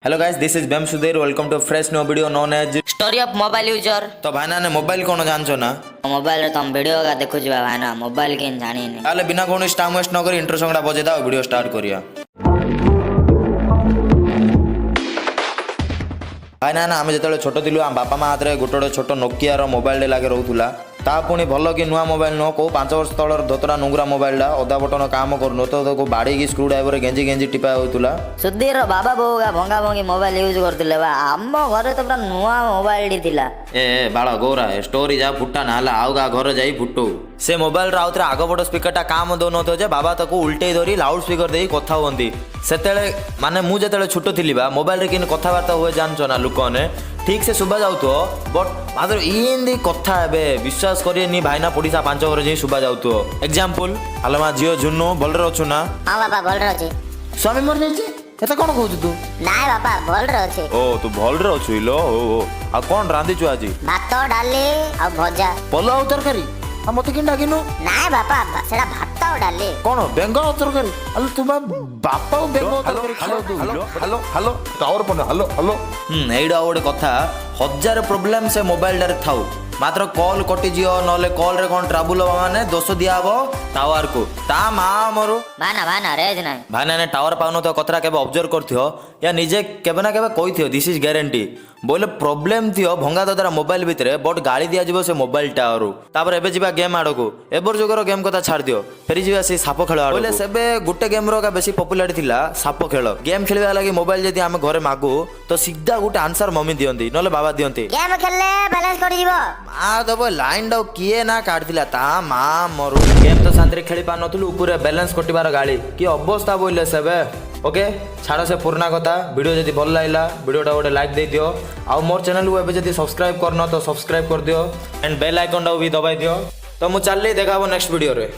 Hello guys, this is बेम Sudhir. Welcome to fresh new video known as story of mobile user. तो भाईना ने mobile कौन जानछो ना? मोबाइल रे तुम वीडियो का देखु जिबा भाईना, मोबाइल केन जानी नहीं। ताले बिना कोन टाइम वेस्ट न करी इंट्रो सॉन्गडा बजे दाओ, वीडियो स्टार्ट करिया। भाईना ना आमे जेतले छोटो थिलु आ बापा मा हाथ रे गोटोडे छोटो नोकिया रो मोबाइल लागे रहउथुला। ता पुणी भल कि नुआ मोबाइल नुह को 5 वर्ष तलर धोतरा नुंगरा मोबाइल अधा बटन काम करनो तो बाड़ी की स्क्रू ड्राइवर गेंजी गेंजी टिपा होतुला। सुधीर बाबा बोगा भंगा भंगी मोबाइल यूज करथिले बा। आम घरे तो पूरा नुआ मोबाइल डी थिला। ए बाळा गौरा स्टोरी जा फुटा ना हला आउगा घर जाई फुटो। से मोबाइल राउतरे आगो बड़ स्पीकर काम दोनो जे बाबा ताको उल्टे धरी लाउड स्पीकर देई कथा होंदी। सेतेले माने मु जेतेले छोटो थिली बा मोबाइल रे किन कथा वार्ता हुए जानछो ना लुकने ठीक से सुबा जाउतो बट मात्र इंदी कथा हेबे विश्वास करियनी भाईना पड़ीसा 5 घर जे सुबा जाउतो। एग्जांपल हलो मा जियो जुन्नु भलरे अछु ना? हां बाबा भलरे अछि। स्वामी मर जाई एता कोन कहू तू? नाय बाबा भलरे अछि। ओ तू भलरे अछु इलो ओ आ कोन रांदी छु आजी? भात डाली आ भजा पलो आ तरकारी आ मते किन डागिनु? नाय बाबा सेडा भात डाली कोन बेंगल तरकारी? अल तुम बापा बेंगल तरकारी हेलो तू हेलो हेलो टावर पन हेलो एइडा ओडे कथा 1000 प्रॉब्लम से मोबाइल डारे थाउ मात्र कॉल कटि जियो नले कॉल रे कोन ट्रबल माने दोष दिया हबो टावर को ता मा मरु भाना रेज नाय भाना ने टावर पाउनो तो कतरा केबे ऑब्जर्व करथियो या निजे केबे ना केबे कहिथियो दिस इज गारंटी बोले प्रॉब्लम थियो भंगा दादा मोबाइल भितरे बट गाली दिया जिवो से मोबाइल टावर तापर एबे जिबा गेम आडको एबर जुगर गेम कथा छाड़ दियो फेरी जिबा से साप खेल आडको बोले सेबे गुटे गेम रो का बेसी पॉपुलर थिला साप खेल गेम खेलबा लागि मोबाइल जदी हम घरे मागु तो सीधा गुटे आंसर मम्मी दियंती नले बाबा दियंती गेम खेलले बैलेंस करि जिवो आ दबो लाइन डाउ किए ना काटथिला ता मा मरु गेम तो शांति खेली पा नथुलु ऊपर बैलेंस कटिबार गाली की अवस्था बोले सेबे ओके छाड़ से पुराना कथा वीडियो जदी भल लागला वीडियोटा गोटे लाइक दे दियो आ मोर चैनल को एबे जदी सब्सक्राइब करनो तो सब्सक्राइब कर दियो एंड बेल आइकन भी दबाई दियो तो मु चलली देखाबो नेक्स्ट वीडियो रे।